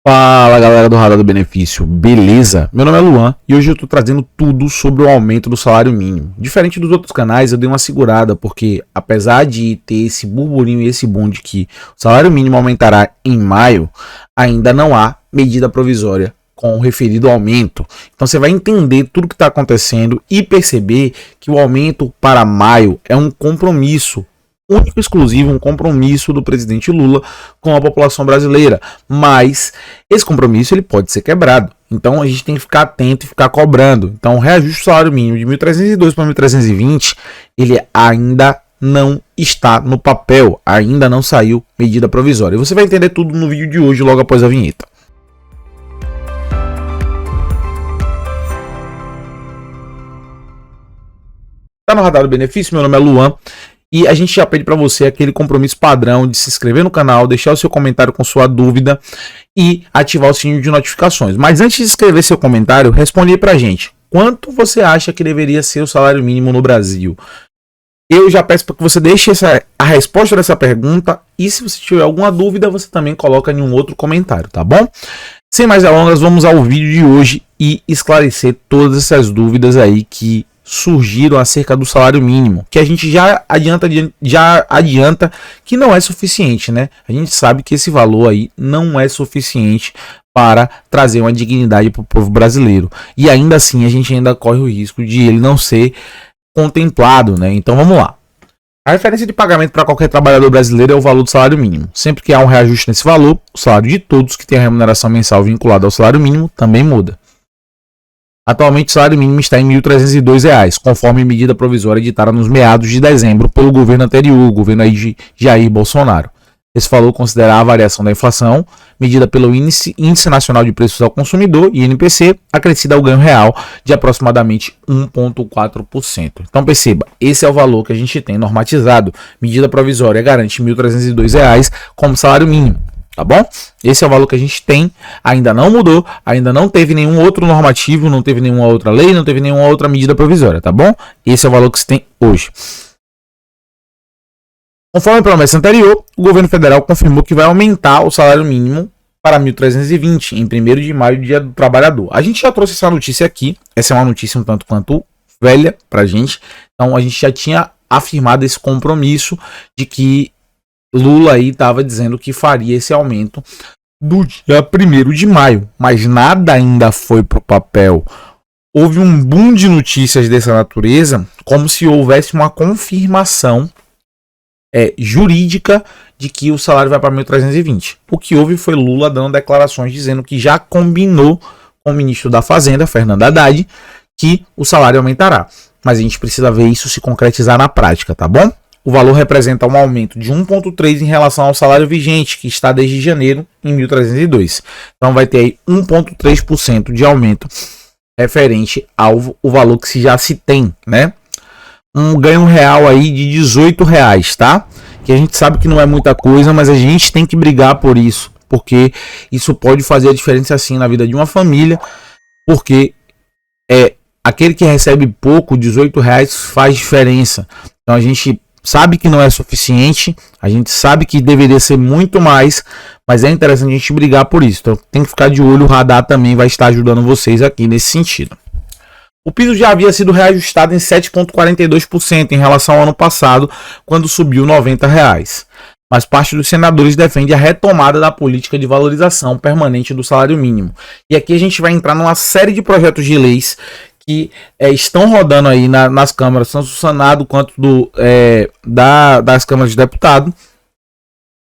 Fala galera do Radar do Benefício, beleza? Meu nome é Luan e hoje eu tô trazendo tudo sobre o aumento do salário mínimo. Diferente dos outros canais, eu dei uma segurada porque apesar de ter esse burburinho e esse boom de que o salário mínimo aumentará em maio, ainda não há medida provisória com o referido aumento. Então você vai entender tudo o que está acontecendo e perceber que o aumento para maio é um compromisso único e exclusivo, um compromisso do presidente Lula com a população brasileira, mas esse compromisso ele pode ser quebrado, então a gente tem que ficar atento e ficar cobrando. Então o reajuste do salário mínimo de 1.302 para 1.320, ele ainda não está no papel, ainda não saiu medida provisória. E você vai entender tudo no vídeo de hoje, logo após a vinheta. Tá no Radar do Benefício, meu nome é Luan. E a gente já pede para você aquele compromisso padrão de se inscrever no canal, deixar o seu comentário com sua dúvida e ativar o sininho de notificações. Mas antes de escrever seu comentário, responde aí pra gente. Quanto você acha que deveria ser o salário mínimo no Brasil? Eu já peço para que você deixe a resposta dessa pergunta e se você tiver alguma dúvida, você também coloca em um outro comentário, tá bom? Sem mais delongas, vamos ao vídeo de hoje e esclarecer todas essas dúvidas aí que surgiram acerca do salário mínimo, que a gente já adianta que não é suficiente, né? A gente sabe que esse valor aí não é suficiente para trazer uma dignidade para o povo brasileiro. E ainda assim a gente ainda corre o risco de ele não ser contemplado, né? Então vamos lá. A referência de pagamento para qualquer trabalhador brasileiro é o valor do salário mínimo. Sempre que há um reajuste nesse valor, o salário de todos que têm a remuneração mensal vinculada ao salário mínimo também muda. Atualmente o salário mínimo está em R$ 1.302, conforme medida provisória editada nos meados de dezembro pelo governo anterior, o governo aí de Jair Bolsonaro. Esse valor considera a variação da inflação, medida pelo Índice Nacional de Preços ao Consumidor, INPC, acrescida ao ganho real de aproximadamente 1,4%. Então perceba, esse é o valor que a gente tem normatizado. Medida provisória garante R$ 1.302 como salário mínimo. Tá bom? Esse é o valor que a gente tem, ainda não mudou, ainda não teve nenhum outro normativo, não teve nenhuma outra lei, não teve nenhuma outra medida provisória, tá bom? Esse é o valor que se tem hoje. Conforme a promessa anterior, o governo federal confirmou que vai aumentar o salário mínimo para 1.320 em 1º de maio, dia do trabalhador. A gente já trouxe essa notícia aqui, essa é uma notícia um tanto quanto velha pra gente, então a gente já tinha afirmado esse compromisso de que Lula aí estava dizendo que faria esse aumento do dia 1º de maio, mas nada ainda foi para o papel. Houve um boom de notícias dessa natureza, como se houvesse uma confirmação jurídica de que o salário vai para 1.320. O que houve foi Lula dando declarações dizendo que já combinou com o ministro da Fazenda, Fernando Haddad, que o salário aumentará. Mas a gente precisa ver isso se concretizar na prática, tá bom? O valor representa um aumento de 1,3% em relação ao salário vigente, que está desde janeiro em 1.302. Então vai ter aí 1,3% de aumento referente ao valor que já se tem, né? Um ganho real aí de R$18, tá? Que a gente sabe que não é muita coisa, mas a gente tem que brigar por isso, porque isso pode fazer a diferença assim na vida de uma família, porque aquele que recebe pouco, R$18 faz diferença. Então a gente sabe que não é suficiente, a gente sabe que deveria ser muito mais, mas é interessante a gente brigar por isso. Então tem que ficar de olho, o Radar também vai estar ajudando vocês aqui nesse sentido. O piso já havia sido reajustado em 7,42% em relação ao ano passado, quando subiu R$90. Mas parte dos senadores defende a retomada da política de valorização permanente do salário mínimo. E aqui a gente vai entrar numa série de projetos de leis que estão rodando aí nas câmaras, tanto do Senado quanto das câmaras de deputados,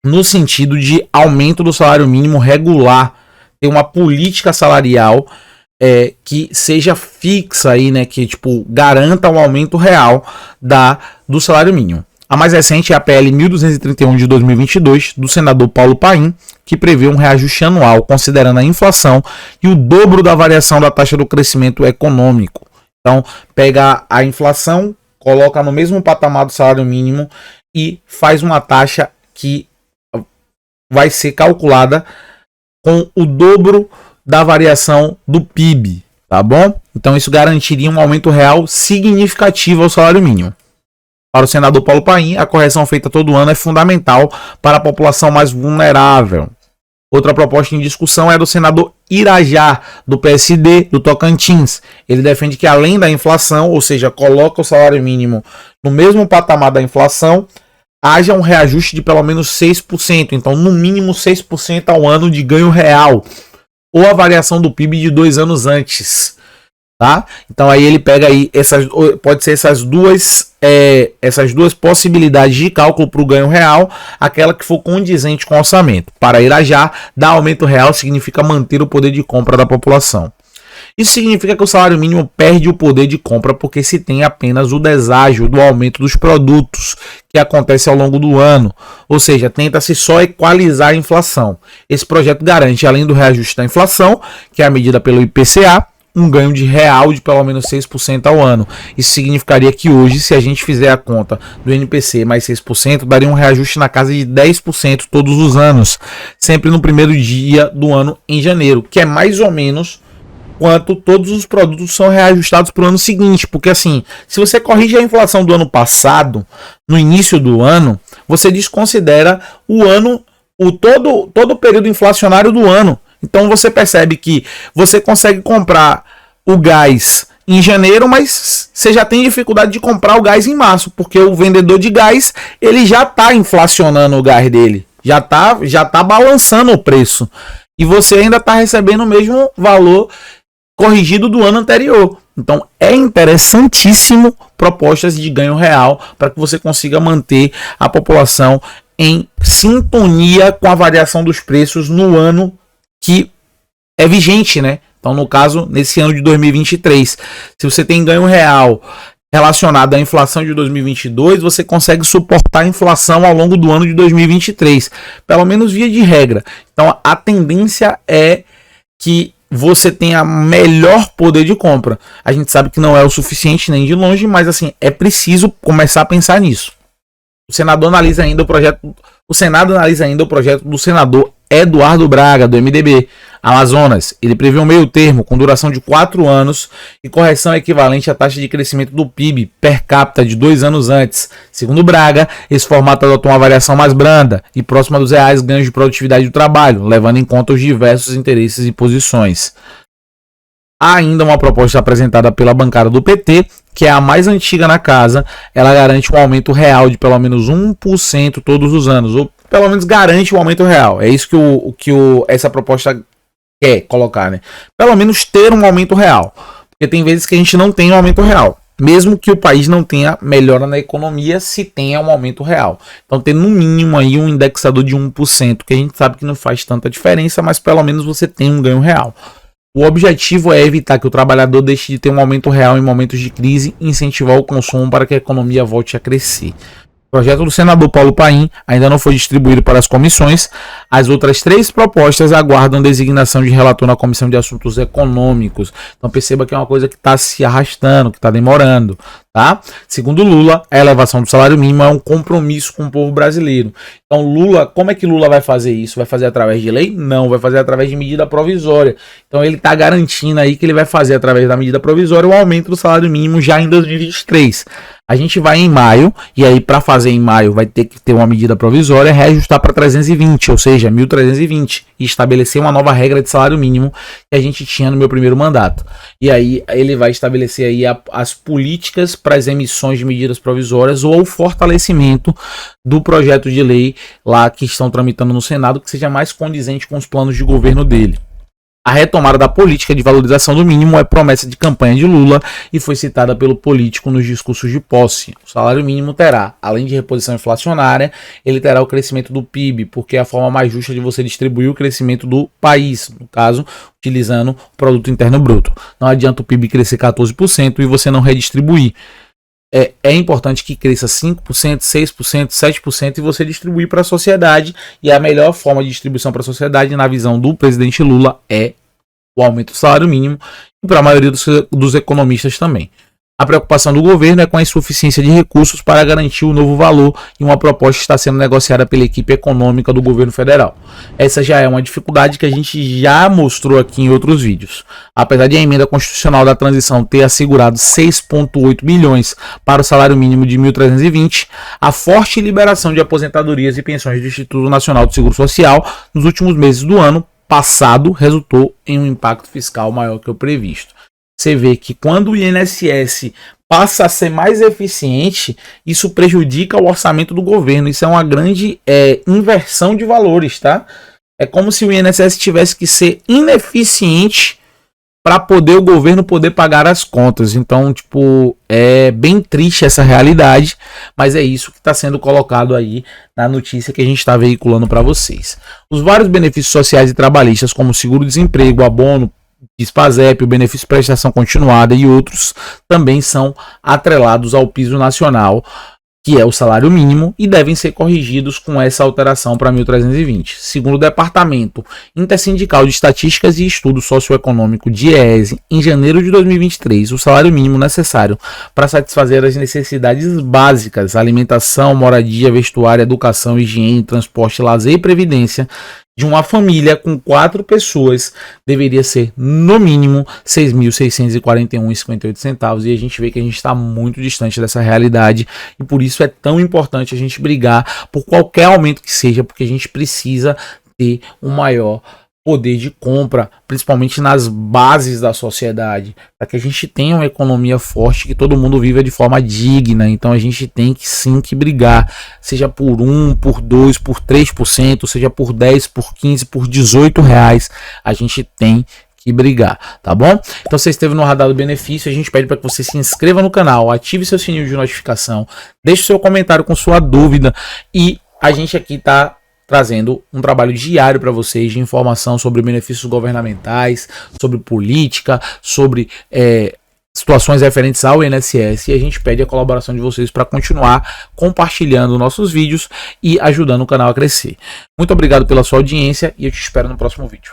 no sentido de aumento do salário mínimo regular, ter uma política salarial que seja fixa aí, né, que tipo garanta um aumento real do salário mínimo. A mais recente é a PL 1231 de 2022 do senador Paulo Paim, que prevê um reajuste anual considerando a inflação e o dobro da variação da taxa do crescimento econômico. Então, pega a inflação, coloca no mesmo patamar do salário mínimo e faz uma taxa que vai ser calculada com o dobro da variação do PIB, tá bom? Então, isso garantiria um aumento real significativo ao salário mínimo. Para o senador Paulo Paim, a correção feita todo ano é fundamental para a população mais vulnerável. Outra proposta em discussão é do senador Irajá, do PSD, do Tocantins. Ele defende que além da inflação, ou seja, coloca o salário mínimo no mesmo patamar da inflação, haja um reajuste de pelo menos 6%, então no mínimo 6% ao ano de ganho real, ou a variação do PIB de 2 anos antes, tá? Então aí ele pega aí pode ser essas duas possibilidades de cálculo para o ganho real, aquela que for condizente com o orçamento. Para Irajá, dar aumento real significa manter o poder de compra da população. Isso significa que o salário mínimo perde o poder de compra porque se tem apenas o deságio do aumento dos produtos que acontece ao longo do ano, ou seja, tenta-se só equalizar a inflação. Esse projeto garante, além do reajuste da inflação, que é a medida pelo IPCA, um ganho de real de pelo menos 6% ao ano. Isso significaria que hoje, se a gente fizer a conta do NPC mais 6%, daria um reajuste na casa de 10% todos os anos, sempre no primeiro dia do ano em janeiro, que é mais ou menos quanto todos os produtos são reajustados para o ano seguinte, porque assim, se você corrige a inflação do ano passado, no início do ano, você desconsidera o ano, todo o período inflacionário do ano. Então você percebe que você consegue comprar o gás em janeiro, mas você já tem dificuldade de comprar o gás em março, porque o vendedor de gás, ele já está inflacionando o gás dele, já tá balançando o preço, e você ainda está recebendo o mesmo valor corrigido do ano anterior. Então é interessantíssimo propostas de ganho real para que você consiga manter a população em sintonia com a variação dos preços no ano que é vigente, né? Então, no caso, nesse ano de 2023, se você tem ganho real relacionado à inflação de 2022, você consegue suportar a inflação ao longo do ano de 2023, pelo menos via de regra. Então, a tendência é que você tenha melhor poder de compra. A gente sabe que não é o suficiente nem de longe, mas assim, é preciso começar a pensar nisso. O Senado analisa ainda o projeto do senador Eduardo Braga, do MDB, Amazonas. Ele prevê um meio termo com duração de 4 anos e correção equivalente à taxa de crescimento do PIB per capita de 2 anos antes. Segundo Braga, esse formato adotou uma variação mais branda e próxima dos reais ganhos de produtividade do trabalho, levando em conta os diversos interesses e posições. Há ainda uma proposta apresentada pela bancada do PT, que é a mais antiga na casa. Ela garante um aumento real de pelo menos 1% todos os anos, ou pelo menos garante um aumento real. É isso que essa proposta quer colocar, né? Pelo menos ter um aumento real, porque tem vezes que a gente não tem um aumento real, mesmo que o país não tenha melhora na economia, se tenha um aumento real. Então tem no mínimo aí um indexador de 1%, que a gente sabe que não faz tanta diferença, mas pelo menos você tem um ganho real. O objetivo é evitar que o trabalhador deixe de ter um aumento real em momentos de crise e incentivar o consumo para que a economia volte a crescer. O projeto do senador Paulo Paim ainda não foi distribuído para as comissões. As outras 3 propostas aguardam designação de relator na Comissão de Assuntos Econômicos. Então perceba que é uma coisa que está se arrastando, que está demorando. Tá? Segundo Lula, a elevação do salário mínimo é um compromisso com o povo brasileiro. Então Lula, como é que Lula vai fazer isso? Vai fazer através de lei? Não, vai fazer através de medida provisória. Então ele está garantindo aí que ele vai fazer através da medida provisória o aumento do salário mínimo já em 2023. A gente vai em maio, e aí para fazer em maio vai ter que ter uma medida provisória, reajustar para 320, ou seja, 1.320, e estabelecer uma nova regra de salário mínimo que a gente tinha no meu primeiro mandato. E aí ele vai estabelecer aí as políticas para as emissões de medidas provisórias ou o fortalecimento do projeto de lei lá que estão tramitando no Senado, que seja mais condizente com os planos de governo dele. A retomada da política de valorização do mínimo é promessa de campanha de Lula e foi citada pelo político nos discursos de posse. O salário mínimo terá, além de reposição inflacionária, ele terá o crescimento do PIB, porque é a forma mais justa de você distribuir o crescimento do país, no caso, utilizando o produto interno bruto. Não adianta o PIB crescer 14% e você não redistribuir. É importante que cresça 5%, 6%, 7% e você distribuir para a sociedade. E a melhor forma de distribuição para a sociedade, na visão do presidente Lula, é o aumento do salário mínimo e para a maioria dos economistas também. A preocupação do governo é com a insuficiência de recursos para garantir o novo valor e uma proposta está sendo negociada pela equipe econômica do governo federal. Essa já é uma dificuldade que a gente já mostrou aqui em outros vídeos. Apesar de a emenda constitucional da transição ter assegurado 6,8 bilhões para o salário mínimo de 1.320, a forte liberação de aposentadorias e pensões do Instituto Nacional do Seguro Social nos últimos meses do ano passado resultou em um impacto fiscal maior que o previsto. Você vê que quando o INSS passa a ser mais eficiente, isso prejudica o orçamento do governo. Isso é uma grande inversão de valores, tá? É como se o INSS tivesse que ser ineficiente para poder o governo poder pagar as contas. Então, tipo, é bem triste essa realidade, mas é isso que está sendo colocado aí na notícia que a gente está veiculando para vocês. Os vários benefícios sociais e trabalhistas, como seguro-desemprego, abono, Dispasep, o benefício de prestação continuada e outros também são atrelados ao piso nacional, que é o salário mínimo, e devem ser corrigidos com essa alteração para 1.320. Segundo o Departamento Intersindical de Estatísticas e Estudo Socioeconômico, DIEESE, em janeiro de 2023, o salário mínimo necessário para satisfazer as necessidades básicas, alimentação, moradia, vestuário, educação, higiene, transporte, lazer e previdência, de uma família com 4 pessoas deveria ser no mínimo R$ 6.641,58, e a gente vê que a gente está muito distante dessa realidade, e por isso é tão importante a gente brigar por qualquer aumento que seja, porque a gente precisa ter um maior poder de compra, principalmente nas bases da sociedade, para que a gente tenha uma economia forte, que todo mundo viva de forma digna. Então a gente tem que sim que brigar, seja por 1, por 2, por 3%, seja por 10, por 15, por R$18, a gente tem que brigar, tá bom? Então você esteve no Radar do Benefício, a gente pede para que você se inscreva no canal, ative seu sininho de notificação, deixe seu comentário com sua dúvida, e a gente aqui tá trazendo um trabalho diário para vocês de informação sobre benefícios governamentais, sobre política, sobre situações referentes ao INSS, e a gente pede a colaboração de vocês para continuar compartilhando nossos vídeos e ajudando o canal a crescer. Muito obrigado pela sua audiência e eu te espero no próximo vídeo.